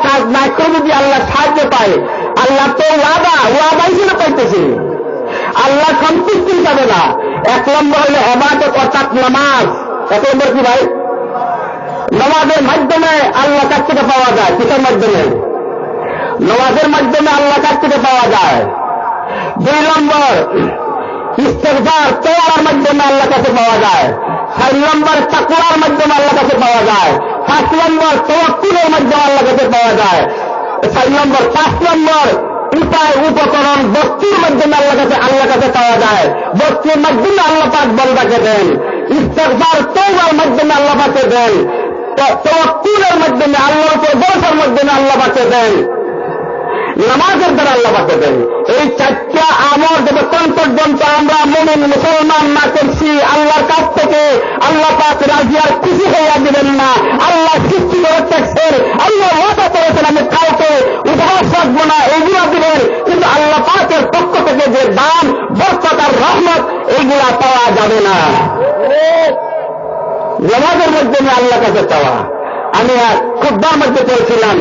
কাজ না করে যদি আল্লাহ সাহায্য পায়, আল্লাহ তো ওয়াদা হিসেবে পাইতেছে, আল্লাহ সন্তুষ্টি হিসাবে না। 1 নম্বর হলো ইবাদত অর্থাৎ নামাজ। 1 নম্বর কি ভাই? নামাজের মাধ্যমে আল্লাহ কাছ থেকে পাওয়া যায়। কিসের মাধ্যমে? নামাজের মাধ্যমে আল্লাহ কাছ থেকে পাওয়া যায়। 2 নম্বর ইস্তেগফার তওবার মাধ্যমে আল্লাহ কাছে পাওয়া যায়। 4 নম্বর তাকওয়ার মাধ্যমে আল্লাহ কাছে পাওয়া যায়। 5 নম্বর তাওয়াক্কুলের মাধ্যমে আল্লাহ কাছে পাওয়া যায়। 4 নম্বর 5 নম্বর উপায় উপকরণ বস্তুর মাধ্যমে আল্লাহ কাছে পাওয়া যায়। বস্তুর মাধ্যমে আল্লাহ পাক বান্দাকে দেন। ইস্তেগফার তওবার মাধ্যমে আল্লাহ পাকে দেন। তাওয়াক্কুলের মাধ্যমে আল্লাহর উপর ভরসার মাধ্যমে আল্লাহ পাকে দেন। নামাজের দ্বারা আল্লাহ পাকে দেন। এই 4টা আমল যতক্ষণ পর্যন্ত আমরা মুমিন মুসলমান না করছি, আল্লাহর কাছ থেকে আল্লাহ পাক রাজি আর খুশি হইয়া দিবেন না। আল্লাহ সৃষ্টি করে থাকছেন, আল্লাহ ওয়াদা করেছেন আমি কাউকে উপহাস রাখবো না, এইগুলা দিবেন। কিন্তু আল্লাহ পাকের পক্ষ থেকে যে দান বরকত আর রহমত এইগুলা পাওয়া যাবে না। নামাজের মাধ্যমে আল্লাহ কাছে পাওয়া। আমি খুতবার মধ্যে পড়ছিলাম,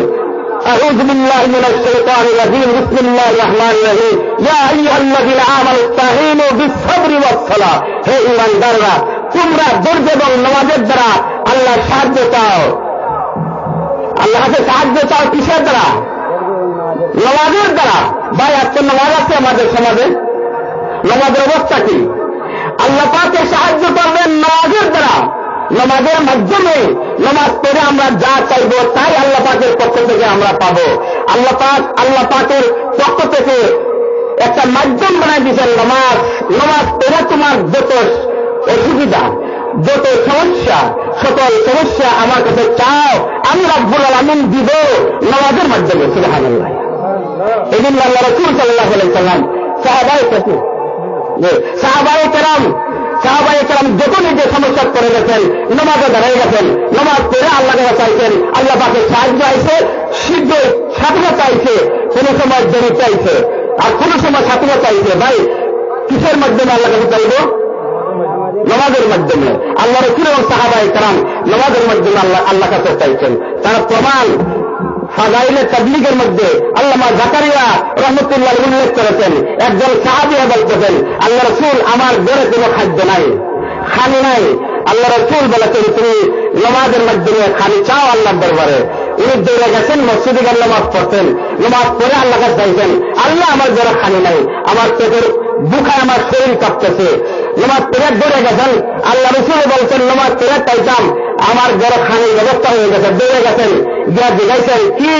أعوذ بالله من الشيطان الرجيم بسم الله الرحمن الرحيم يا أيها الذين آمنوا استعينوا بالصبر والصلاة। হে ঈমানদাররা, তোমরা ধৈর্য এবং নামাজের দ্বারা আল্লাহ সাহায্য চাও। আল্লাহ কাছে সাহায্য চাও কিসের দ্বারা? নামাজের দ্বারা। ভাই আজকে নামাজ আছে আমাদের সমাজে? নামাজের অবস্থা কি? আল্লাহ পাকে সাহায্য করবেন নামাজের দ্বারা। নামাজের মাধ্যমে নামাজ পড়ে আমরা যা চাইব তাই আল্লাহ পাকের পক্ষ থেকে আমরা পাবো। আল্লাহ পাকের পক্ষ থেকে একটা মাধ্যম বানাই দিয়েছেন নামাজ। নামাজ পড়ে তোমার যত অসুবিধা, যত সমস্যা, সকল সমস্যা আমার কাছে চাও, আমি রব্বুল আলামিন দিব নামাজের মাধ্যমে। সুবহানাল্লাহ। এই জন্য আল্লাহ রাসূল সাল্লাল্লাহু আলাইহি সাল্লাম সাহাবায়ে কেরাম যত নিজের সমস্যা করে গেছেন, নামাজে দাঁড়িয়ে গেছেন, নামাজ পড়ে আল্লাহ কাছে চাইছেন, আল্লাহ পাকের সাহায্য আইছে, শীঘ্রই সাথে চাইছে, কোন সময় দেরি চাইছে, আর কোন সময় সাথে চাইছে। ভাই কিসের মাধ্যমে আল্লাহ কাছে চাইব? নামাজের মাধ্যমে। আল্লাহ রাসূল এবং সাহাবায়ে কেরাম নামাজের মাধ্যমে আল্লাহ কাছে চাইছেন। তার প্রমাণ ফাজাইলে তাবলীগের মধ্যে আল্লামা জাকারিয়া রহমতুল্লাহ উল্লেখ করেছেন। একজন সাহাবী বলতেছেন, আল্লাহ রাসূল আমার ঘরে কোনো খাদ্য নাই, খালি নাই। আল্লাহ রাসূল বলেছেন তুমি নামাজের মাধ্যমে খালি চাও আল্লাহর দরবারে। উনি দৌড়ে গেছেন, মসজিদে গিয়ে নামাজ পড়তেন, নামাজ পড়ে আল্লাহ কাছে চাইছেন, আল্লাহ আমার ঘরে খালি নাই, আমার পেটের বুখায় আমার শরীর কাঁপতেছে। নামাজ পড়ে দৌড়ে গেছেন, আল্লাহ রাসূল বলছেন নামাজ পড়ে চাইতাম, আমার ঘরে খানির ব্যবস্থা হয়ে গেছে। দৌড়ে গেছেন, গিয়া জিজ্ঞাসেন কি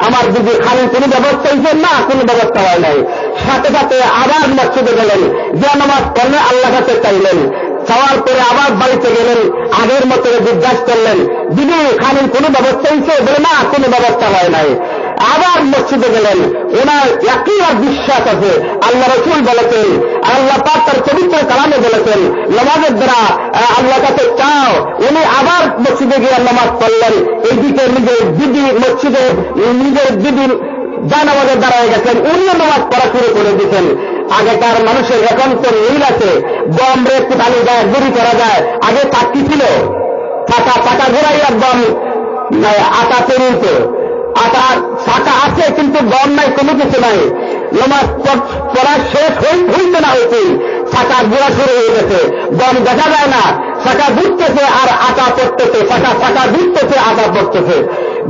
আমার দিদি খানির কোন ব্যবস্থা হয়েছে? না, কোন ব্যবস্থা হয় নাই। সাথে সাথে আবার মসজিদে গেলেন, গিয়া নামাজ পড়লে আল্লাহ কাছে চাইলেন। চাওয়ার পরে আবার বাড়িতে গেলেন, আগের মতো জিজ্ঞাসা করলেন দিদি খানির কোন ব্যবস্থা হয়েছে? বলে না, কোন ব্যবস্থা হয় নাই। আবার মসজিদে গেলেন, ওনার একই আর বিশ্বাস আছে। আল্লাহ রাসূল বলেছেন, আল্লাহ পাক তার পবিত্র কালামে বলেছেন নামাজের দ্বারা আল্লাহ কাছে চাও। উনি আবার মসজিদে গিয়ে নামাজ পড়লেন, এইদিকে নিজের দিদি মসজিদে নিজের দিদির জানামাজের দাঁড়ায় গেছেন, উনিও নামাজ পড়া শুরু করে দিচ্ছেন। আগেকার মানুষের এখন তো মিল আছে, গম রে কুটানো যায়, গুড়ি করা যায়। আগে চাকরি ছিল, চাকা ঘোরাই একদম আটা তৈরিত, আটা শাখা আছে কিন্তু গম নাই, কোনো কিছু নাই। নামাজ পড়া শেষ হইতে না হইতে শাখা ঘোরা শুরু হয়ে গেছে, গম দেখা যায় না, শাখা ঘুরতেছে আর আটা পড়তেছে, শাখা ঘুরতেছে আটা পড়তেছে।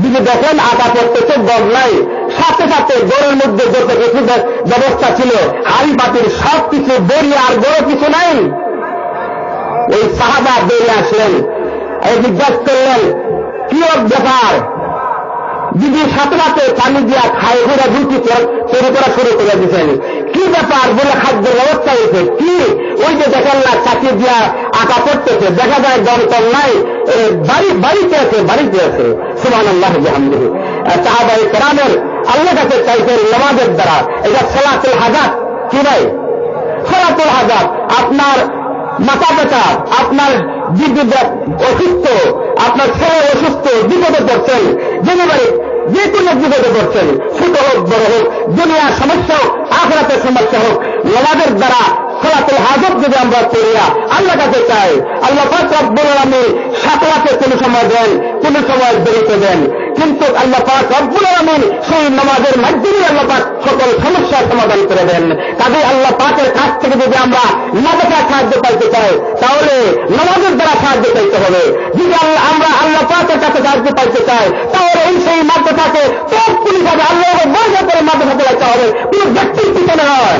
যদি দেখেন আটা পড়তেছে, গম নাই। সাথে সাথে গড়ের মধ্যে যত কিছু ব্যবস্থা ছিল, হাড়ি পাতির সব কিছু বড়ি আর বড় কিছু নাই। ওই সাহাবা বেরিয়ে আসলেন, জিজ্ঞাসা করলেন কি ব্যাপার? দিদি সাথে সাথে পানি দিয়া খায় ঘুরে রুটি তৈরি করা শুরু করে দিচ্ছেন। কি ব্যাপার? বলে খাদ্যের ব্যবস্থা হয়েছে কি? ওই যে দেখেন না চাকরি দিয়া আটা পড়তেছে, দেখা যায় দমকল নাই, বাড়িতে আছে। সুবহানাল্লাহ বিহামদিহি। সাহাবায়ে কেরামের আল্লাহ কাছে চাইছেন নামাজের দ্বারা। এটা সালাতুল হাজাত। কি ভাই? সালাতুল হাজাত। আপনার মাথা ব্যথা, আপনার দিদি অসুস্থ, আপনার ছেলে অসুস্থ, বিপদে পড়ছেন, যে কোনো বিপদে পড়ছেন, ছোট হোক বড় হোক, দুনিয়ার সমস্যা হোক আখিরাতের সমস্যা হোক, নামাজের দ্বারা সালাতুল হাজত যদি আমরা করিয়া আল্লাহ কাছে চাই, আল্লাহ পাক রব্বুল আলামিন সাতলাকে কোন সময় দেন, কোন সময় দেরিতে দেন, কিন্তু আল্লাহ পাক রব্বুল আলামিন সেই নামাজের মাধ্যমে আল্লাহ পাক সকল সমস্যার সমাধান করে দেন। কাজে আল্লাহ পাকের কাছ থেকে যদি আমরা নামাজের সাহায্য পাইতে চাই, তাহলে নামাজের দ্বারা সাহায্য পাইতে হবে। যদি আমরা আল্লাহ পাকের কাছে সাহায্য পাইতে চাই, তাহলে এই সেই মাদ্রাসাকে তৎক্ষণিকভাবে আল্লাহ বর্ষা করে মাদ্রাসাতে রাখতে হবে, কোন ব্যক্তির পিছনে নয়,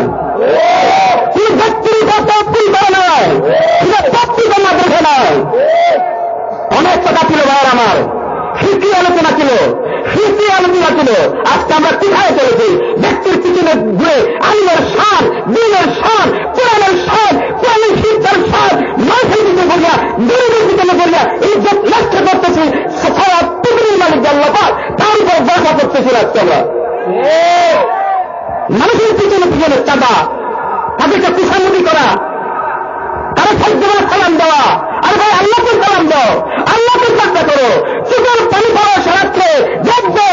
কোন ব্যক্তির তৎক্ষণ করে নয়, তৎক্ষণ মাদ্রাসা নয়। অনেক কথা ছিল ভাইয়ের আমার, ফিকি আলোচনা ছিল, ফিকি আলোচনা ছিল। আজকে আমরা কোথায় চলেছি? ব্যক্তির পিছনে ঘুরে আল্লাহর শান, দিনের শান, কোরআনের শান, কোরআনের শিক্ষার শান মাঠের দিকে করিয়া, গরিবের পিছনে করিয়া ইজ্জত নষ্ট করতেছি। সারা পৃথিবীর মালিক আল্লাহ পাক, তার উপর বর্ষা করতেছি আজকে আমরা। মানুষের পিছনে পিছনে চাঁদা, তাদেরকে কুসামুদি করা, তারা খাদ্য সালাম দেওয়া। আর ভাই আল্লাহকে সালাম দাও, আল্লাহকে শ্রদ্ধা করো। চোখের পানি পড়া সারাচ্ছে, দেখবে